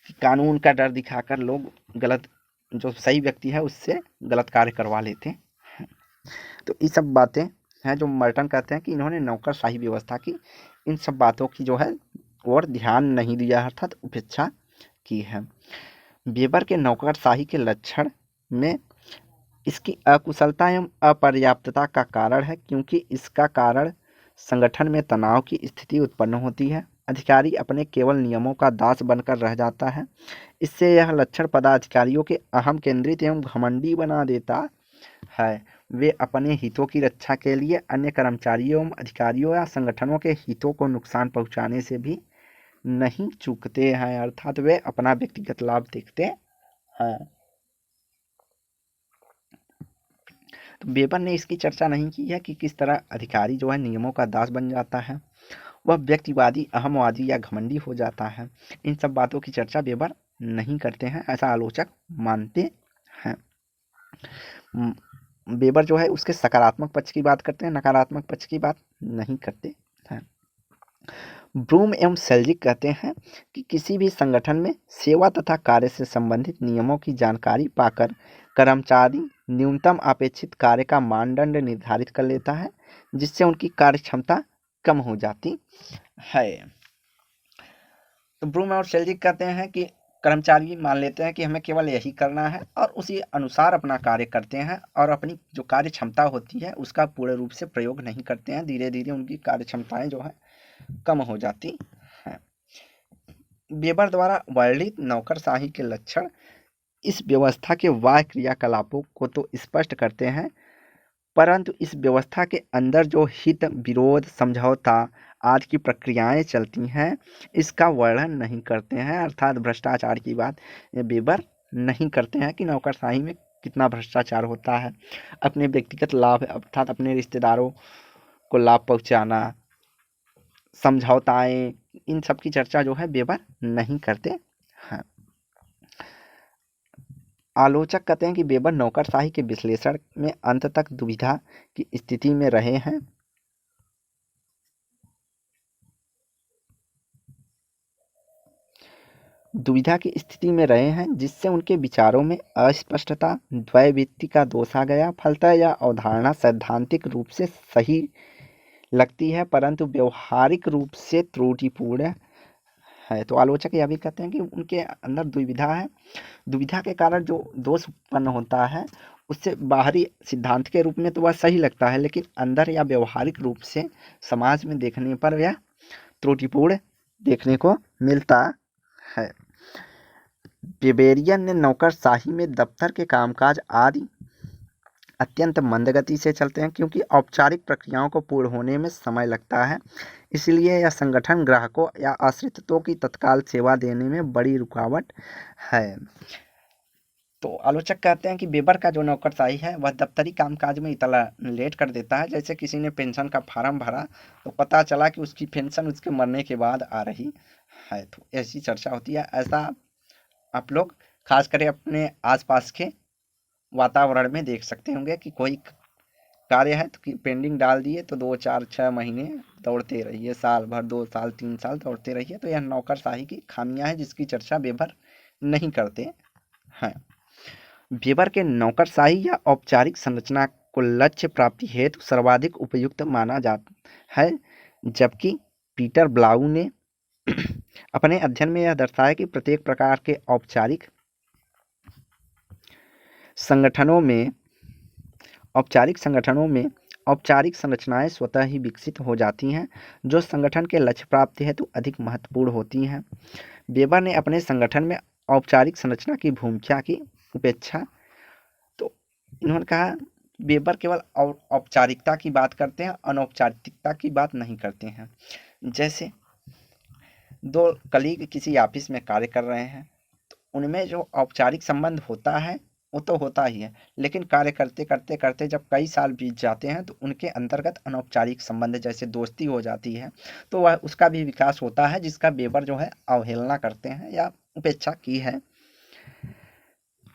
कि कानून का डर दिखाकर लोग गलत, जो सही व्यक्ति है उससे गलत कार्य करवा लेते हैं। तो ये सब बातें हैं जो मर्टन कहते हैं कि इन्होंने नौकरशाही व्यवस्था की इन सब बातों की जो है और ध्यान नहीं दिया, अर्थात उपेक्षा की है। वेबर के नौकरशाही के लक्षण में इसकी अकुशलता एवं अपर्याप्तता का कारण है, क्योंकि इसका कारण संगठन में तनाव की स्थिति उत्पन्न होती है। अधिकारी अपने केवल नियमों का दास बनकर रह जाता है। इससे यह लक्षण पदाधिकारियों के अहम केंद्रित एवं घमंडी बना देता है। वे अपने हितों की रक्षा के लिए अन्य कर्मचारियों एवं अधिकारियों या संगठनों के हितों को नुकसान पहुंचाने से भी नहीं चूकते हैं, अर्थात वे अपना व्यक्तिगत लाभ देखते हैं। तो वेबर ने इसकी चर्चा नहीं की है कि किस तरह अधिकारी जो है नियमों का दास बन जाता है, वह व्यक्तिवादी, अहमवादी या घमंडी हो जाता है। इन सब बातों की चर्चा वेबर नहीं करते हैं, ऐसा आलोचक मानते हैं। वेबर जो है उसके सकारात्मक पक्ष की बात करते हैं, नकारात्मक पक्ष की बात नहीं करते हैं। ब्रूम एवं सेल्जिक कहते हैं कि किसी भी संगठन में सेवा तथा कार्य से संबंधित नियमों की जानकारी पाकर कर्मचारी न्यूनतम अपेक्षित कार्य का मानदंड निर्धारित कर लेता है, जिससे उनकी कार्य क्षमता कम हो जाती है। तो ब्रूम और सेल्जिक कहते हैं कि कर्मचारी मान लेते हैं कि हमें केवल यही करना है और उसी अनुसार अपना कार्य करते हैं और अपनी जो कार्य क्षमता होती है उसका पूर्ण रूप से प्रयोग नहीं करते हैं। धीरे धीरे उनकी कार्य क्षमताएं जो है कम हो जाती हैं। वेबर द्वारा वर्णित नौकरशाही के लक्षण इस व्यवस्था के बाह्य क्रियाकलापों को तो स्पष्ट करते हैं, परंतु इस व्यवस्था के अंदर जो हित, विरोध, समझौता आदि की प्रक्रियाएं चलती हैं, इसका वर्णन नहीं करते हैं। अर्थात भ्रष्टाचार की बात वेबर नहीं करते हैं कि नौकरशाही में कितना भ्रष्टाचार होता है। अपने व्यक्तिगत लाभ अर्थात अपने रिश्तेदारों को लाभ पहुंचाना, समझौताएं, इन सब की चर्चा जो है वेबर नहीं करते हैं। आलोचक कहते हैं कि वेबर नौकरशाही के विश्लेषण में अंत तक दुविधा की स्थिति में रहे हैं। जिससे उनके विचारों में अस्पष्टता, द्वैवित्ति का दोष आ गया। फलतः यह अवधारणा सैद्धांतिक रूप से सही लगती है, परंतु व्यवहारिक रूप से त्रुटिपूर्ण है। तो आलोचक यह भी कहते हैं कि उनके अंदर दुविधा है। दुविधा के कारण जो दोष उत्पन्न होता है उससे बाहरी सिद्धांत के रूप में तो वह सही लगता है, लेकिन अंदर या व्यवहारिक रूप से समाज में देखने पर यह त्रुटिपूर्ण देखने को मिलता है। वेबेरियन ने नौकरशाही में दफ्तर के कामकाज आदि अत्यंत मंदगति से चलते हैं, क्योंकि औपचारिक प्रक्रियाओं को पूर्ण होने में समय लगता है। इसलिए यह संगठन ग्राहकों या आश्रितों की तत्काल सेवा देने में बड़ी रुकावट है। तो आलोचक कहते हैं कि वेबर का जो नौकरशाही है वह दफ्तरी कामकाज में इतना लेट कर देता है। जैसे किसी ने पेंशन का फार्म भरा तो पता चला कि उसकी पेंशन उसके मरने के बाद आ रही है। तो ऐसी चर्चा होती है। ऐसा आप लोग खास करके अपने आसपास के वातावरण में देख सकते होंगे कि कोई कार्य है तो पेंडिंग डाल दिए तो 2, 4, 6 महीने दौड़ते रहिए, साल भर, 2 साल, 3 साल दौड़ते रहिए। तो यह नौकरशाही की खामियां हैं जिसकी चर्चा वेबर नहीं करते हैं। वेबर के नौकरशाही या औपचारिक संरचना को लक्ष्य प्राप्ति हेतु सर्वाधिक उपयुक्त माना जाता है, जबकि पीटर ब्लाउ ने अपने अध्ययन में यह दर्शाया कि प्रत्येक प्रकार के औपचारिक संगठनों में औपचारिक संरचनाएं स्वतः ही विकसित हो जाती हैं, जो संगठन के लक्ष्य प्राप्ति हेतु अधिक महत्वपूर्ण होती हैं। वेबर ने अपने संगठन में औपचारिक संरचना की भूमिका की उपेक्षा, तो इन्होंने कहा वेबर केवल औपचारिकता की बात करते हैं, अनौपचारिकता की बात नहीं करते हैं। जैसे 2 कलीग किसी ऑफिस में कार्य कर रहे हैं तो उनमें जो औपचारिक संबंध होता है वो तो होता ही है, लेकिन कार्य करते करते करते जब कई साल बीत जाते हैं तो उनके अंतर्गत अनौपचारिक संबंध जैसे दोस्ती हो जाती है, तो वह उसका भी विकास होता है, जिसका वेबर जो है अवहेलना करते हैं या उपेक्षा की है।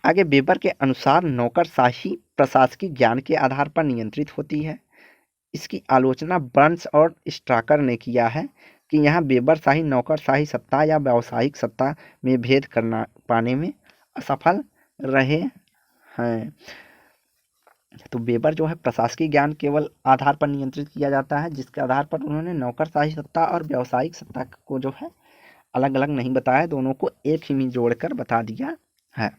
आगे वेबर के अनुसार नौकरशाही प्रशासकीय ज्ञान के आधार पर नियंत्रित होती है। इसकी आलोचना बर्न्स और स्ट्राकर ने किया है कि यहाँ वेबरशाही नौकरशाही सत्ता या व्यावसायिक सत्ता में भेद करना पाने में असफल रहे हैं। तो वेबर जो है प्रशासकीय ज्ञान केवल आधार पर नियंत्रित किया जाता है, जिसके आधार पर उन्होंने नौकरशाही सत्ता और व्यावसायिक सत्ता को जो है अलग अलग नहीं बताया, दोनों को एक ही में जोड़कर बता दिया है।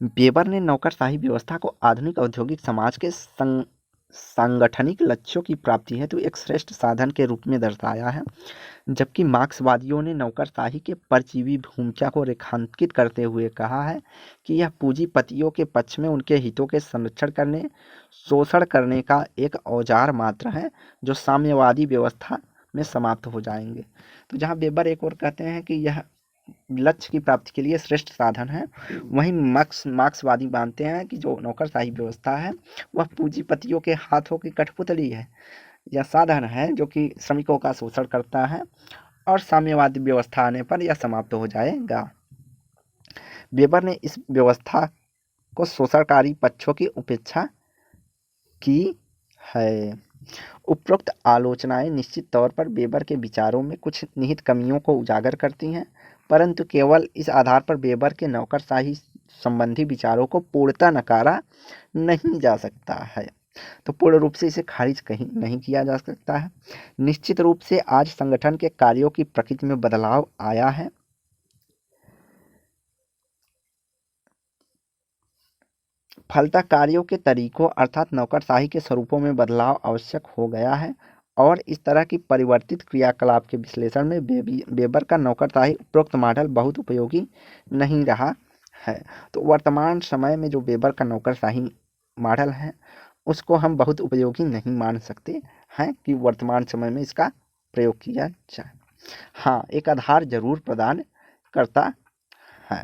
वेबर ने नौकरशाही व्यवस्था को आधुनिक औद्योगिक समाज के सांगठनिक लक्ष्यों की प्राप्ति हेतु एक श्रेष्ठ साधन के रूप में दर्शाया है, जबकि मार्क्सवादियों ने नौकरशाही के परजीवी भूमिका को रेखांकित करते हुए कहा है कि यह पूंजीपतियों के पक्ष में उनके हितों के संरक्षण करने, शोषण करने का एक औजार मात्र है जो साम्यवादी व्यवस्था में समाप्त हो जाएंगे। तो जहाँ वेबर एक और कहते हैं कि यह लक्ष्य की प्राप्ति के लिए श्रेष्ठ साधन है, वहीं मार्क्सवादी मानते हैं कि जो नौकरशाही व्यवस्था है वह पूंजीपतियों के हाथों की कठपुतली है या साधन है जो कि श्रमिकों का शोषण करता है और साम्यवादी व्यवस्था आने पर यह समाप्त हो जाएगा। वेबर ने इस व्यवस्था को शोषणकारी पक्षों की उपेक्षा की है। उपरोक्त आलोचनाएं निश्चित तौर पर वेबर के विचारों में कुछ निहित कमियों को उजागर करती हैं, परंतु केवल इस आधार पर वेबर के नौकरशाही संबंधी विचारों को पूर्णतः नकारा नहीं जा सकता है। तो पूर्ण रूप से इसे खारिज कहीं नहीं किया जा सकता है। निश्चित रूप से आज संगठन के कार्यों की प्रकृति में बदलाव आया है। फलतः कार्यों के तरीकों अर्थात नौकरशाही के स्वरूपों में बदलाव आवश्यक हो गया है और इस तरह की परिवर्तित क्रियाकलाप के विश्लेषण में वेबर का नौकरशाही उपरोक्त मॉडल बहुत उपयोगी नहीं रहा है। तो वर्तमान समय में जो वेबर का नौकरशाही मॉडल है उसको हम बहुत उपयोगी नहीं मान सकते हैं कि वर्तमान समय में इसका प्रयोग किया जाए। हाँ, एक आधार जरूर प्रदान करता है।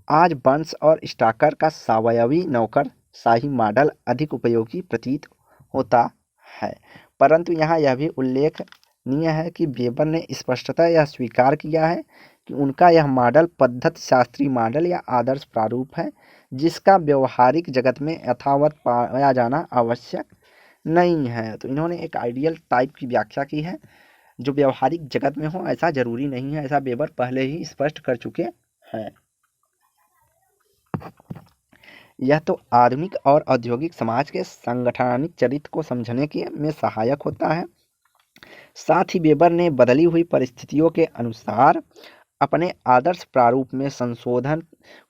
आज बर्न्स और स्टाकर का सावयवी नौकरशाही मॉडल अधिक उपयोगी प्रतीत होता है, परंतु यहाँ यह भी उल्लेखनीय है कि वेबर ने स्पष्टतः यह स्वीकार किया है कि उनका यह मॉडल पद्धति शास्त्री मॉडल या आदर्श प्रारूप है जिसका व्यवहारिक जगत में यथावत पाया जाना आवश्यक नहीं है। तो इन्होंने एक आइडियल टाइप की व्याख्या की है जो व्यवहारिक जगत में हो, ऐसा जरूरी नहीं है, ऐसा वेबर पहले ही स्पष्ट कर चुके हैं। यह तो आधुनिक और औद्योगिक समाज के संगठनिक चरित्र को समझने के में सहायक होता है। साथ ही वेबर ने बदली हुई परिस्थितियों के अनुसार अपने आदर्श प्रारूप में संशोधन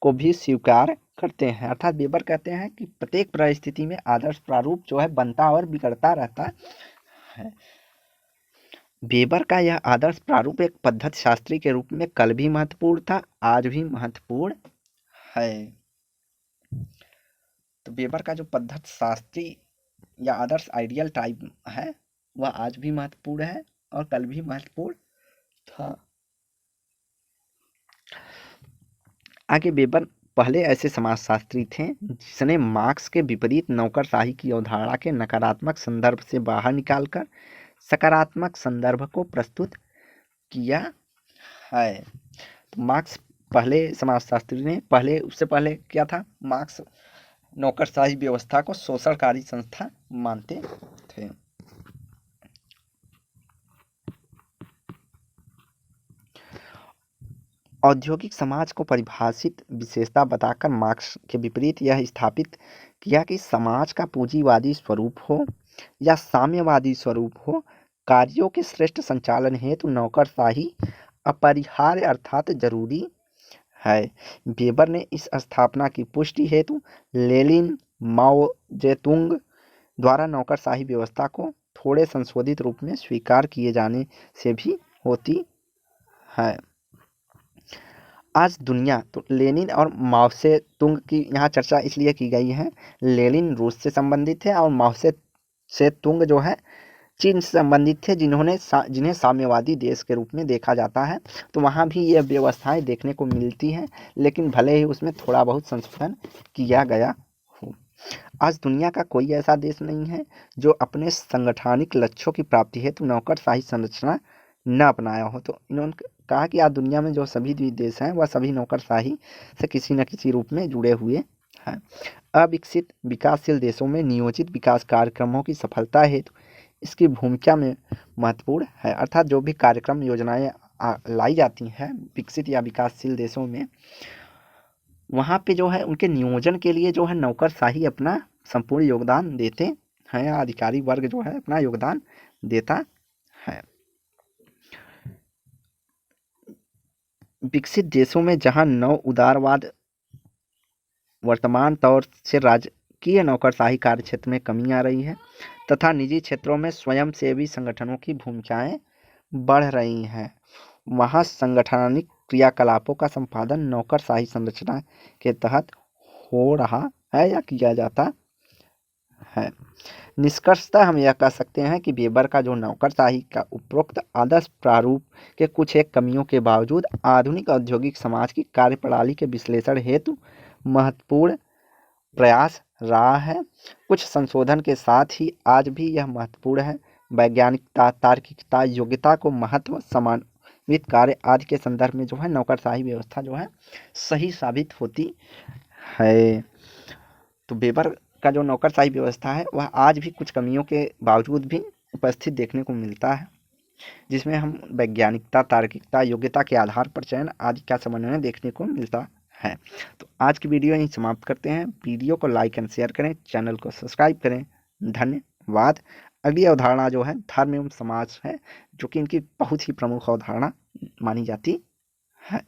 को भी स्वीकार करते हैं। अर्थात वेबर कहते हैं कि प्रत्येक परिस्थिति में आदर्श प्रारूप जो है बनता और बिगड़ता रहता है। वेबर का यह आदर्श प्रारूप एक पद्धति शास्त्री के रूप में कल भी महत्वपूर्ण था, आज भी महत्वपूर्ण है। तो वेबर का जो पद्धति शास्त्री या आदर्श आइडियल टाइप है वह आज भी महत्वपूर्ण है और कल भी महत्वपूर्ण था। आगे वेबर पहले ऐसे समाजशास्त्री थे जिसने मार्क्स के विपरीत नौकरशाही की अवधारणा के नकारात्मक संदर्भ से बाहर निकालकर सकारात्मक संदर्भ को प्रस्तुत किया है। तो मार्क्स पहले समाजशास्त्री ने उससे पहले क्या था, मार्क्स नौकरशाही व्यवस्था को शोषणकारी संस्था मानते थे। औद्योगिक समाज को परिभाषित विशेषता बताकर मार्क्स के विपरीत यह स्थापित किया कि समाज का पूंजीवादी स्वरूप हो या साम्यवादी स्वरूप हो, कार्यों के श्रेष्ठ संचालन हेतु नौकरशाही अपरिहार्य अर्थात जरूरी है। वेबर ने इस स्थापना की पुष्टि हेतु लेनिन, माओ जेतुंग द्वारा नौकरशाही व्यवस्था को थोड़े संशोधित रूप में स्वीकार किए जाने से भी होती है। आज दुनिया, तो लेनिन और माओ से तुंग की यहाँ चर्चा इसलिए की गई है, लेनिन रूस से संबंधित है और माओ से तुंग जो है चीन से संबंधित थे जिन्हें साम्यवादी देश के रूप में देखा जाता है। तो वहाँ भी ये व्यवस्थाएं देखने को मिलती हैं, लेकिन भले ही उसमें थोड़ा बहुत संशोधन किया गया हो। आज दुनिया का कोई ऐसा देश नहीं है जो अपने संगठनिक लक्ष्यों की प्राप्ति हेतु नौकरशाही संरचना न अपनाया हो। तो इन्होंने कहा कि आज दुनिया में जो सभी देश हैं वह सभी नौकरशाही से किसी न किसी रूप में जुड़े हुए हैं। अविकसित विकासशील देशों में नियोजित विकास कार्यक्रमों की सफलता हेतु इसकी भूमिका में महत्वपूर्ण है। अर्थात जो भी कार्यक्रम योजनाएं लाई जाती हैं विकसित या विकासशील देशों में, वहाँ पे जो है उनके नियोजन के लिए जो है नौकरशाही अपना संपूर्ण योगदान देते हैं, अधिकारी वर्ग जो है अपना योगदान देता है। विकसित देशों में जहाँ नव उदारवाद वर्तमान तौर से शासकीय नौकरशाही कार्य क्षेत्र में कमी आ रही है तथा निजी क्षेत्रों में स्वयंसेवी संगठनों की भूमिकाएं बढ़ रही हैं। वहाँ संगठनिक क्रियाकलापों का संपादन नौकरशाही संरचना के तहत हो रहा है या किया जाता है। निष्कर्षतः हम यह कह सकते हैं कि वेबर का जो नौकरशाही का उपरोक्त आदर्श प्रारूप के कुछ एक कमियों के बावजूद आधुनिक औद्योगिक समाज की कार्यप्रणाली के विश्लेषण हेतु महत्वपूर्ण प्रयास रहा है। कुछ संशोधन के साथ ही आज भी यह महत्वपूर्ण है। वैज्ञानिकता, तार्किकता, योग्यता को महत्व, समान्वित कार्य आदि के संदर्भ में जो है नौकरशाही व्यवस्था जो है सही साबित होती है। तो वेबर का जो नौकरशाही व्यवस्था है वह आज भी कुछ कमियों के बावजूद भी उपस्थित देखने को मिलता है, जिसमें हम वैज्ञानिकता, तार्किकता, योग्यता के आधार पर चयन आदि का समन्वय देखने को मिलता है। तो आज की वीडियो यहीं समाप्त करते हैं। वीडियो को लाइक एंड शेयर करें, चैनल को सब्सक्राइब करें। धन्यवाद। अगली अवधारणा जो है धर्म एवं समाज है, जो कि इनकी बहुत ही प्रमुख अवधारणा मानी जाती है।